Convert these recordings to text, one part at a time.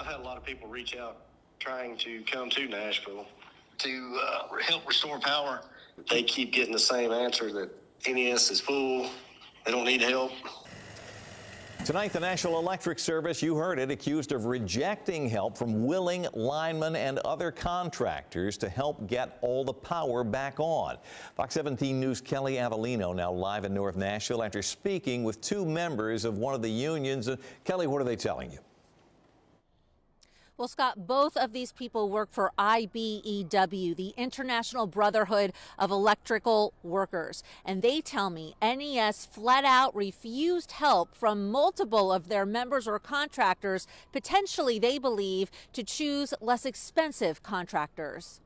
had a lot of people reach out trying to come to Nashville to help restore power. They keep getting the same answer that NES is full, they don't need help. Tonight, the Nashville Electric Service, you heard it, accused of rejecting help from willing linemen and other contractors to help get all the power back on. Fox 17 News' Kelly Avellino now live in North Nashville after speaking with two members of one of the unions. Kelly, what are they telling you? Well, Scott, both of these people work for IBEW, the International Brotherhood of Electrical Workers. And they tell me NES flat out refused help from multiple of their members or contractors, potentially, they believe, to choose less expensive contractors.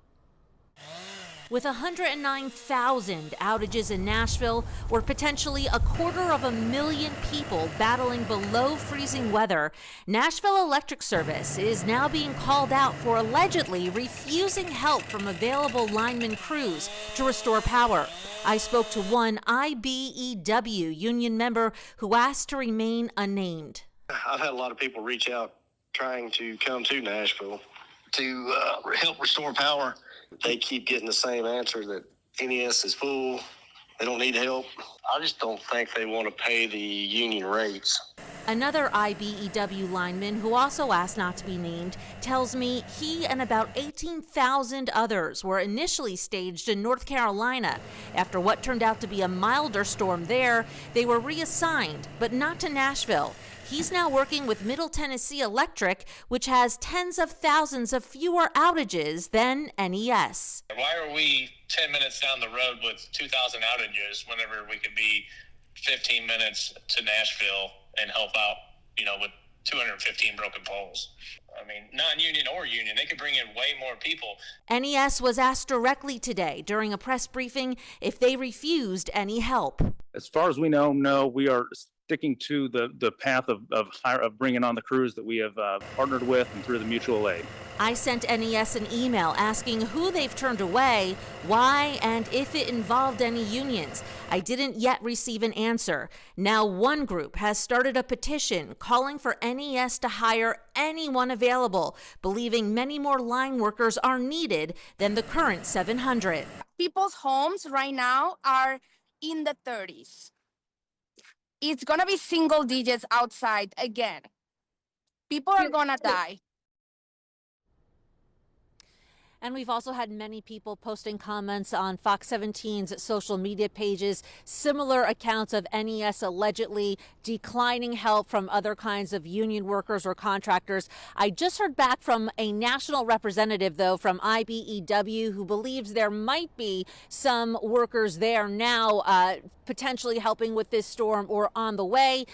With 109,000 outages in Nashville, where potentially 250,000 people battling below freezing weather, Nashville Electric Service is now being called out for allegedly refusing help from available lineman crews to restore power. I spoke to one IBEW union member who asked to remain unnamed. I've had a lot of people reach out trying to come to Nashville to help restore power. They keep getting the same answer that NES is full, they don't need help. I just don't think they want to pay the union rates. Another IBEW lineman who also asked not to be named tells me he and about 18,000 others were initially staged in North Carolina. After what turned out to be a milder storm there, they were reassigned, but not to Nashville. He's now working with Middle Tennessee Electric, which has tens of thousands of fewer outages than NES. Why are we 10 minutes down the road with 2,000 outages whenever we could be 15 minutes to Nashville and help out, with 215 broken poles? I mean, non-union or union, they could bring in way more people. NES was asked directly today during a press briefing if they refused any help. As far as we know, no, we are sticking to the path of bringing on the crews that we have partnered with and through the mutual aid. I sent NES an email asking who they've turned away, why, and if it involved any unions. I didn't yet receive an answer. Now one group has started a petition calling for NES to hire anyone available, believing many more line workers are needed than the current 700. People's homes right now are in the 30s. It's going to be single digits outside again. People are going to die. And we've also had many people posting comments on Fox 17's social media pages, similar accounts of NES allegedly declining help from other kinds of union workers or contractors. I just heard back from a national representative, though, from IBEW, who believes there might be some workers there now potentially helping with this storm or on the way.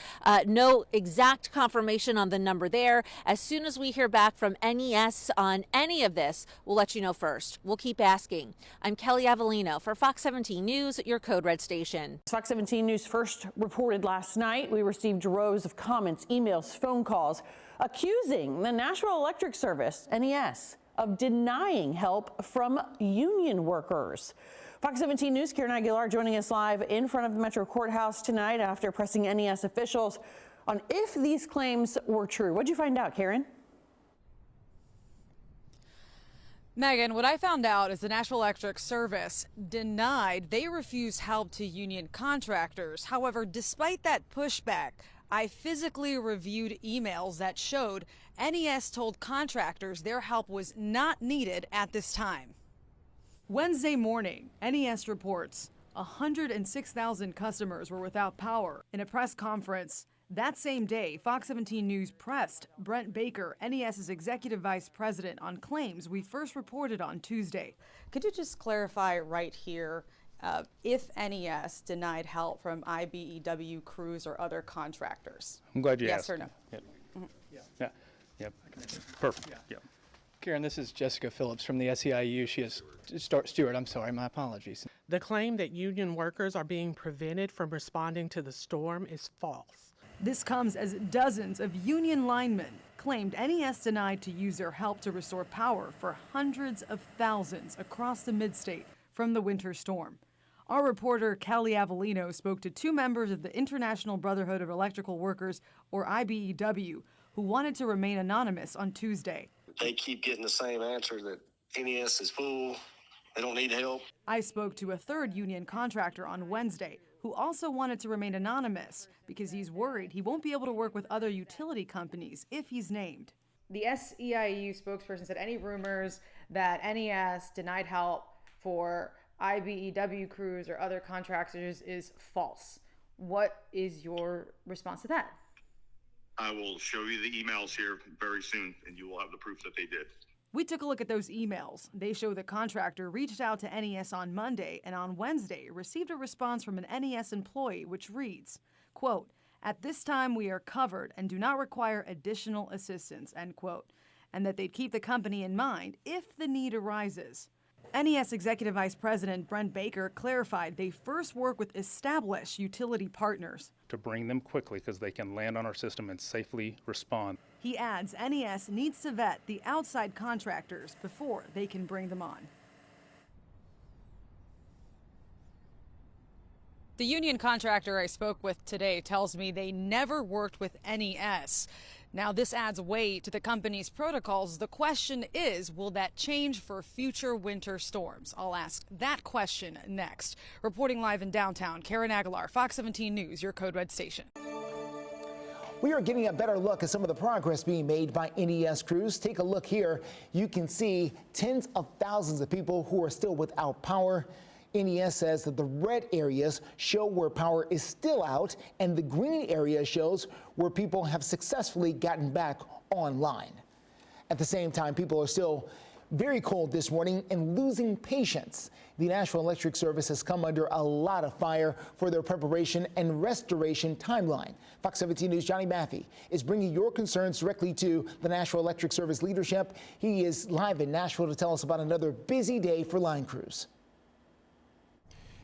No exact confirmation on the number there. As soon as we hear back from NES on any of this, we'll let you know first. We'll keep asking. I'm Kelly Avellino for Fox 17 News, your Code Red station. Fox 17 News first reported last night. We received rows of comments, emails, phone calls accusing the Nashville Electric Service, NES, of denying help from union workers. Fox 17 News' Karen Aguilar joining us live in front of the Metro Courthouse tonight after pressing NES officials on if these claims were true. What'd you find out, Karen? Megan, what I found out is the Nashville Electric Service denied they refused help to union contractors. However, despite that pushback, I physically reviewed emails that showed NES told contractors their help was not needed at this time. Wednesday morning, NES reports 106,000 customers were without power. In a press conference that same day, Fox 17 News pressed Brent Baker, NES's executive vice president, on claims we first reported on Tuesday. Could you just clarify right here if NES denied help from IBEW crews or other contractors? I'm glad you Yes asked. or no? Yep. Yep. Perfect. Yep. Karen, this is Jessica Phillips from the SEIU. She is Stewart. I'm sorry, my apologies. The claim that union workers are being prevented from responding to the storm is false. This comes as dozens of union linemen claimed NES denied to use their help to restore power for hundreds of thousands across the Midstate from the winter storm. Our reporter Kelly Avellino spoke to two members of the International Brotherhood of Electrical Workers, or IBEW, who who wanted to remain anonymous on Tuesday. They keep getting the same answer that NES is full. They don't need help. I spoke to a third union contractor on Wednesday who also wanted to remain anonymous because he's worried he won't be able to work with other utility companies if he's named. The SEIU spokesperson said any rumors that NES denied help for IBEW crews or other contractors is false. What is your response to that? I will show you the emails here very soon, and you will have the proof that they did. We took a look at those emails. They show the contractor reached out to NES on Monday and on Wednesday received a response from an NES employee which reads, quote, "At this time we are covered and do not require additional assistance," end quote, and that they'd keep the company in mind if the need arises. NES Executive Vice President Brent Baker clarified they first work with established utility partners to bring them quickly because they can land on our system and safely respond. He adds NES needs to vet the outside contractors before they can bring them on. The union contractor I spoke with today tells me they never worked with NES. Now, this adds weight to the company's protocols. The question is, will that change for future winter storms? I'll ask that question next. Reporting live in downtown, Karen Aguilar, Fox 17 News, your Code Red station. We are getting a better look at some of the progress being made by NES crews. Take a look here. You can see tens of thousands of people who are still without power. NES says that the red areas show where power is still out, and the green area shows where people have successfully gotten back online. At the same time, people are still very cold this morning and losing patience. The Nashville Electric Service has come under a lot of fire for their preparation and restoration timeline. Fox 17 News' Johnny Maffey is bringing your concerns directly to the Nashville Electric Service leadership. He is live in Nashville to tell us about another busy day for line crews.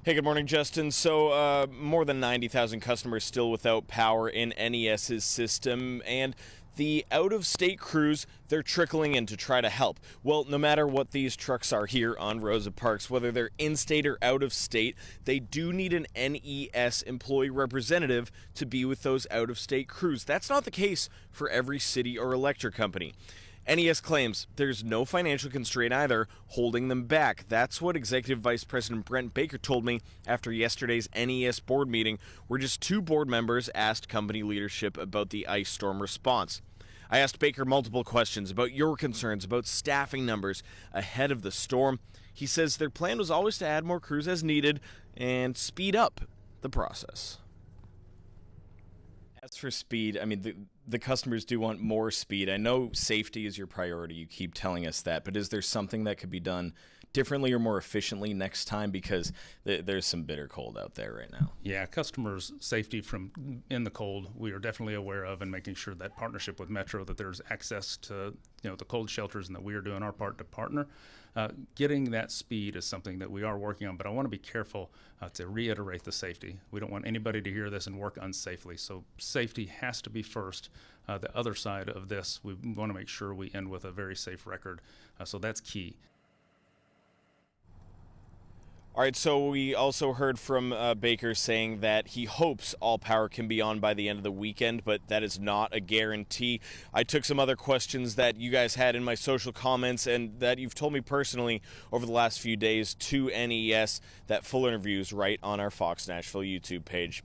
Hey, good morning, Justin. So more than 90,000 customers still without power in NES's system, and the out-of-state crews, they're trickling in to try to help. Well, no matter what these trucks are here on Rosa Parks, whether they're in-state or out-of-state, they do need an NES employee representative to be with those out-of-state crews. That's not the case for every city or electric company. NES claims there's no financial constraint either holding them back. That's what Executive Vice President Brent Baker told me after yesterday's NES board meeting, where just two board members asked company leadership about the ice storm response. I asked Baker multiple questions about your concerns about staffing numbers ahead of the storm. He says their plan was always to add more crews as needed and speed up the process. As for speed, I mean, the customers do want more speed. I know safety is your priority. You keep telling us that. But is there something that could be done differently or more efficiently next time? Because there's some bitter cold out there right now. Yeah, customers' safety from in the cold, we are definitely aware of, and making sure that partnership with Metro, that there's access to the cold shelters, and that we are doing our part to partner. Getting that speed is something that we are working on, but I want to be careful to reiterate the safety. We don't want anybody to hear this and work unsafely, so safety has to be first. The other side of this, we want to make sure we end with a very safe record, so that's key. All right, so we also heard from Baker saying that he hopes all power can be on by the end of the weekend, but that is not a guarantee. I took some other questions that you guys had in my social comments and that you've told me personally over the last few days to NES. That full interview is right on our Fox Nashville YouTube page.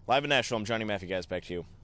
Live in Nashville, I'm Johnny Maffey, guys. Back to you.